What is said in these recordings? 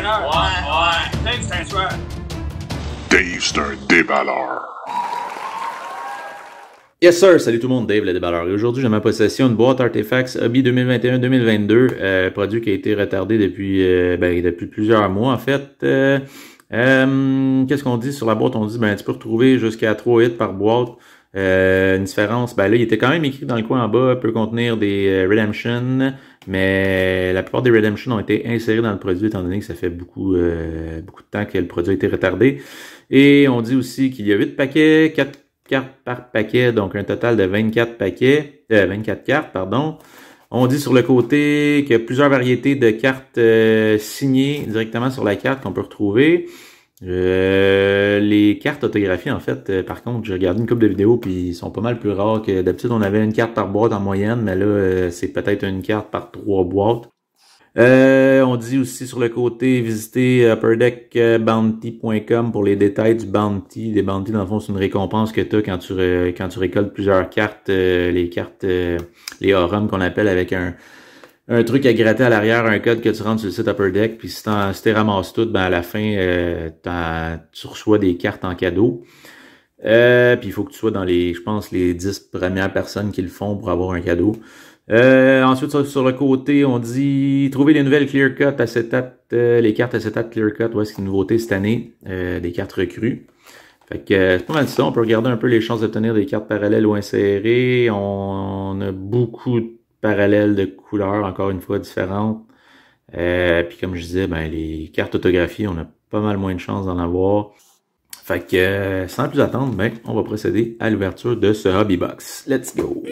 erreur. Ouais. Dave, c'est un tueur. Dave, c'est un déballeur. Yes sir, salut tout le monde, Dave le déballeur. Et aujourd'hui, j'ai en ma possession une boîte Artifacts Hobby 2021-2022, produit qui a été retardé depuis plusieurs mois en fait. Qu'est-ce qu'on dit sur la boîte? On dit tu peux retrouver jusqu'à 3 hits par boîte. Une différence, là, il était quand même écrit dans le coin en bas, peut contenir des Redemption, mais la plupart des Redemption ont été insérés dans le produit étant donné que ça fait beaucoup de temps que le produit a été retardé. Et on dit aussi qu'il y a 8 paquets, 4 cartes par paquet, donc un total de 24 cartes, pardon. On dit sur le côté qu'il y a plusieurs variétés de cartes signées directement sur la carte qu'on peut retrouver. Les cartes autographiées, en fait, par contre, j'ai regardé une couple de vidéos puis ils sont pas mal plus rares que d'habitude. On avait une carte par boîte en moyenne, mais là, c'est peut-être une carte par 3 boîtes. On dit aussi sur le côté, visiter upperdeckbounty.com pour les détails du bounty. Les bounty, dans le fond, c'est une récompense que tu as quand tu récoltes plusieurs cartes, les les orums qu'on appelle avec un truc à gratter à l'arrière, un code que tu rentres sur le site Upper Deck, puis si tu ramasses tout, à la fin, tu reçois des cartes en cadeau. Puis il faut que tu sois dans les 10 premières personnes qui le font pour avoir un cadeau. Ensuite, sur le côté, on dit trouver les nouvelles Clear Cut acétate, les cartes acétate Clear Cut, c'est une nouveauté cette année, des cartes recrues. Fait que c'est pas mal ça, on peut regarder un peu les chances d'obtenir des cartes parallèles ou insérées. On a beaucoup de parallèles de couleurs, encore une fois, différentes. Puis comme je disais, les cartes autographiées, on a pas mal moins de chances d'en avoir. Fait que sans plus attendre, on va procéder à l'ouverture de ce Hobby Box. Let's go!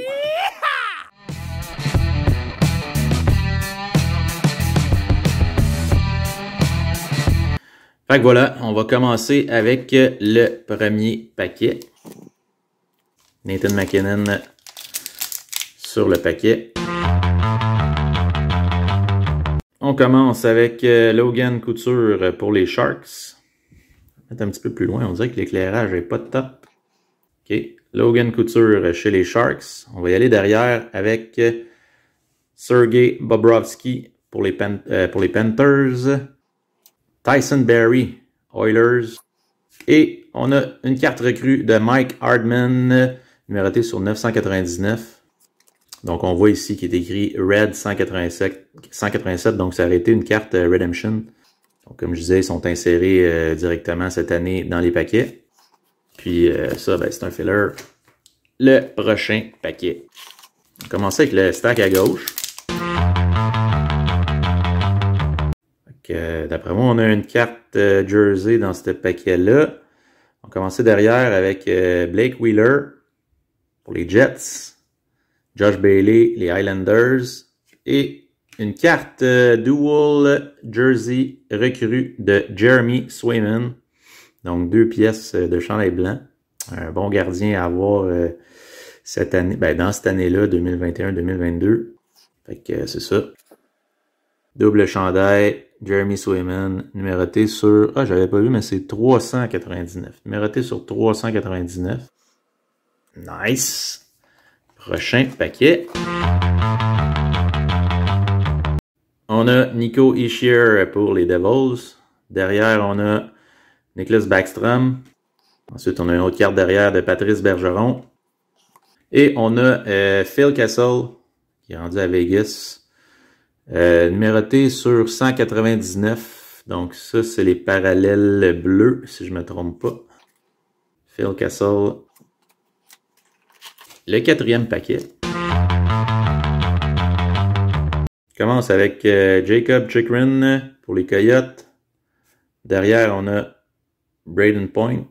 Fait que voilà, on va commencer avec le premier paquet. Nathan MacKinnon sur le paquet. On commence avec Logan Couture pour les Sharks. On va mettre un petit peu plus loin, on dirait que l'éclairage est pas top. Ok, Logan Couture chez les Sharks. On va y aller derrière avec Sergei Bobrovsky pour les Panthers. Tyson Barrie, Oilers. Et on a une carte recrue de Mike Hardman, numérotée sur 999. Donc on voit ici qu'il est écrit Red 187, donc ça aurait été une carte Redemption. Donc comme je disais, ils sont insérés directement cette année dans les paquets. Puis ça, c'est un filler. Le prochain paquet. On va commencer avec le stack à gauche. D'après moi, on a une carte jersey dans ce paquet-là. On va commencer derrière avec Blake Wheeler pour les Jets, Josh Bailey, les Islanders, et une carte dual jersey recrue de Jeremy Swayman. Donc 2 pièces de chandail blanc. Un bon gardien à avoir cette année, dans cette année-là, 2021-2022. Fait que c'est ça. Double chandail, Jeremy Swayman, numéroté sur... Ah, j'avais pas vu, mais c'est 399. Numéroté sur 399. Nice. Prochain paquet. On a Nico Hischier pour les Devils. Derrière, on a Nicklas Backstrom. Ensuite, on a une autre carte derrière de Patrice Bergeron. Et on a Phil Kessel, qui est rendu à Vegas. Numéroté sur 199. Donc ça, c'est les parallèles bleus, si je ne me trompe pas. Phil Kessel. Le 4e paquet. Je commence avec Jacob Chychrun pour les Coyotes. Derrière, on a Braden Point.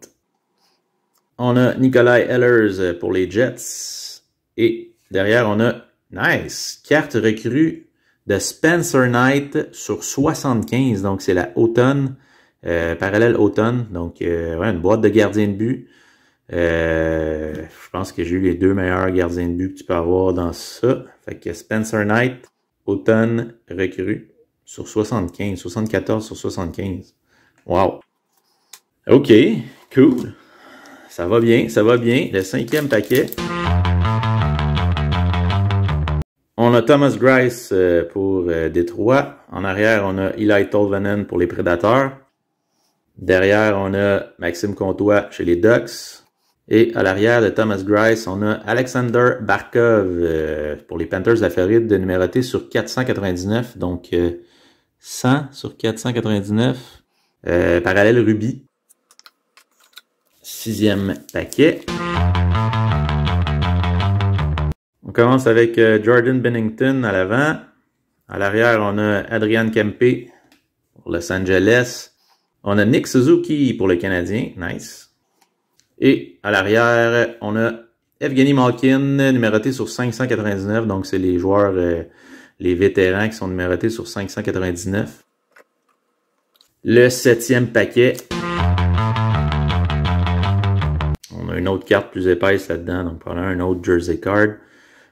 On a Nikolai Ehlers pour les Jets. Et derrière, on a, nice, carte recrue de Spencer Knight sur 75. Donc, c'est la automne, parallèle automne. Donc, une boîte de gardien de but. Je pense que j'ai eu les 2 meilleurs gardiens de but que tu peux avoir dans ça. Fait que Spencer Knight, automne recrue sur 75. 74 sur 75. Wow. OK, cool. Ça va bien, ça va bien. Le 5e paquet. On On a Thomas Greiss pour Détroit. En arrière, on a Eli Tolvanen pour les Prédateurs. Derrière, on a Maxime Comtois chez les Ducks. Et à l'arrière de Thomas Greiss, on a Alexander Barkov pour les Panthers de la Floride, numéroté sur 499. Donc, 100 sur 499. Parallèle rubis. 6e paquet. On commence avec Jordan Binnington à l'avant. À l'arrière, on a Adrian Kempe pour Los Angeles. On a Nick Suzuki pour le Canadien. Nice. Et à l'arrière, on a Evgeny Malkin, numéroté sur 599. Donc, c'est les joueurs, les vétérans qui sont numérotés sur 599. Le 7e paquet. On a une autre carte plus épaisse là-dedans. Donc, probablement un autre jersey card.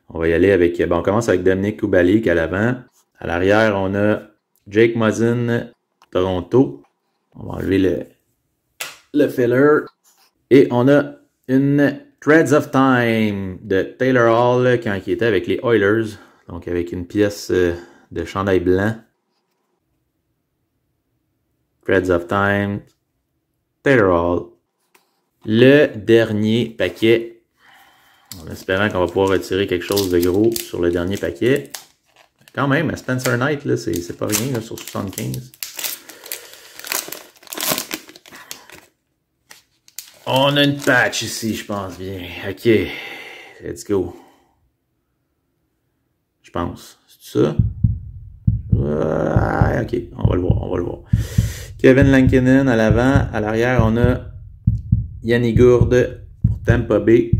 On va y aller avec... on commence avec Dominic Kubalik à l'avant. À l'arrière, on a Jake Muzzin, Toronto. On va enlever le filler. Et on a une Threads of Time de Taylor Hall quand il était avec les Oilers. Donc avec une pièce de chandail blanc. Threads of Time, Taylor Hall. Le dernier paquet. En espérant qu'on va pouvoir retirer quelque chose de gros sur le dernier paquet. Quand même, Spencer Knight, là, c'est pas rien là, sur 75. On a une patch ici, je pense bien. OK. Let's go. Je pense. C'est ça? OK. On va le voir. Kevin Lankinen à l'avant. À l'arrière, on a Yanni Gourde pour Tampa Bay.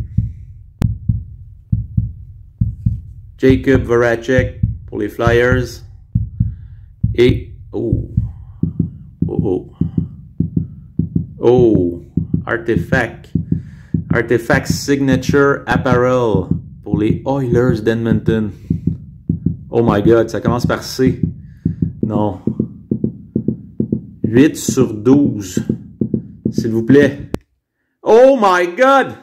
Jacob Voracek pour les Flyers. Et... Artifact Signature Apparel pour les Oilers d'Edmonton. Oh my God, ça commence par C. Non. 8 sur 12. S'il vous plaît. Oh my God!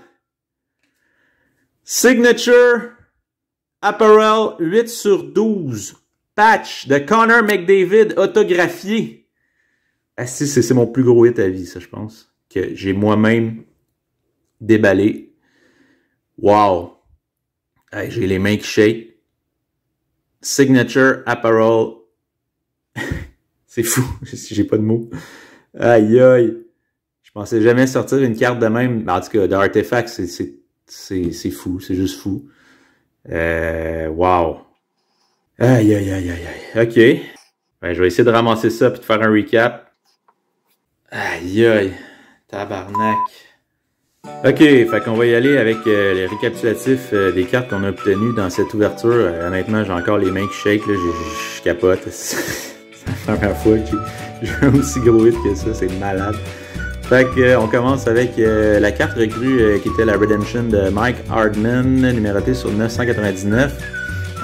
Signature Apparel 8 sur 12. Patch de Connor McDavid autographié. Ah, si, c'est mon plus gros hit à vie, ça, je pense. Que j'ai moi-même déballé. Wow! Hey, j'ai les mains qui shake. Signature Apparel. C'est fou, j'ai pas de mots. Aïe aïe. Je pensais jamais sortir une carte de même. En tout cas, d'Artefact, c'est fou, c'est juste fou. Wow. Aïe aïe aïe aïe aïe. OK. Ben, je vais essayer de ramasser ça puis de faire un recap. Aïe aïe. Tabarnak. OK, fait qu'on va y aller avec les récapitulatifs des cartes qu'on a obtenues dans cette ouverture. Honnêtement, j'ai encore les mains qui shake, là, je capote. C'est la première fois que j'ai un aussi gros hit que ça, c'est malade. Fait qu'on commence avec la carte recrue qui était la Redemption de Mike Hardman, numérotée sur 999.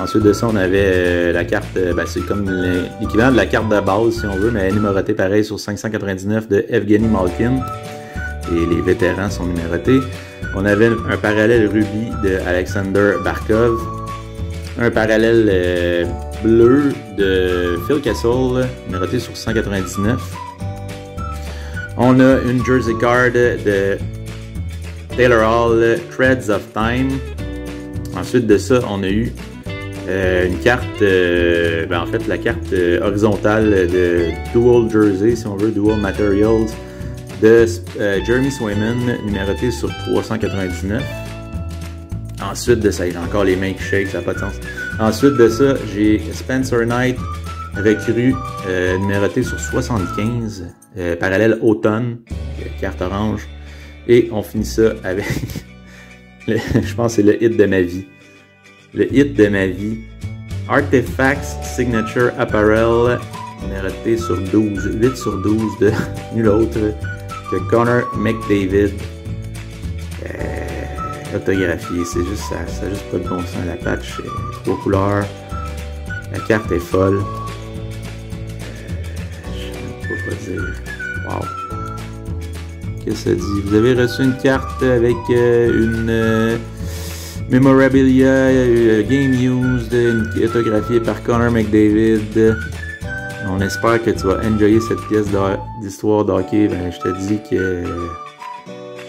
Ensuite de ça, on avait la carte, c'est comme l'équivalent de la carte de base si on veut, mais numérotée pareil sur 599 de Evgeny Malkin. Et les vétérans sont numérotés. On avait un parallèle rubis de Alexander Barkov. Un parallèle bleu de Phil Kessel, numéroté sur 199. On a une jersey card de Taylor Hall, Threads of Time. Ensuite de ça, on a eu une carte, en fait la carte horizontale de Dual Jersey, si on veut, Dual Materials, de Jeremy Swayman, numéroté sur 399. Ensuite de ça, il a encore les mains qui shake, ça n'a pas de sens. Ensuite de ça, j'ai Spencer Knight, recrue, numéroté sur 75, parallèle automne, carte orange. Et on finit ça avec, je pense que c'est le hit de ma vie. Le hit de ma vie, Artifacts Signature Apparel, numéroté sur 12, 8 sur 12 de nul autre que Connor McDavid. Autographié, c'est juste ça, ça n'a juste pas de bon sens. La patch, 3 couleurs, la carte est folle. Je ne sais pas quoi dire. Wow! Qu'est-ce que ça dit? Vous avez reçu une carte avec une Memorabilia, Game Used, autographié par Connor McDavid. On espère que tu vas enjoyer cette pièce d'histoire d'hockey. Ben, je te dis que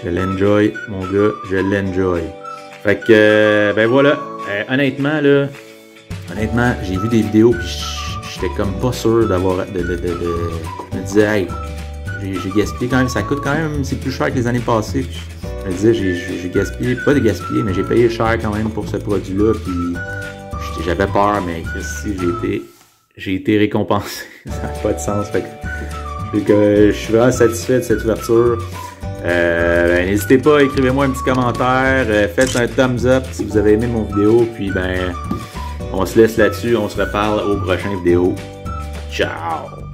je l'enjoy, mon gars, je l'enjoy. Fait que, ben voilà, honnêtement, j'ai vu des vidéos puis j'étais comme pas sûr d'avoir, je me disais, hey, j'ai gaspillé quand même, ça coûte quand même, c'est plus cher que les années passées. Puis je me disais, j'ai gaspillé, pas de gaspiller, mais j'ai payé cher quand même pour ce produit-là, puis j'avais peur, mais si j'ai été récompensé, ça n'a pas de sens. Fait que je suis vraiment satisfait de cette ouverture. Ben, n'hésitez pas, écrivez-moi un petit commentaire, faites un thumbs up si vous avez aimé mon vidéo, puis ben on se laisse là-dessus, on se reparle aux prochaines vidéos. Ciao!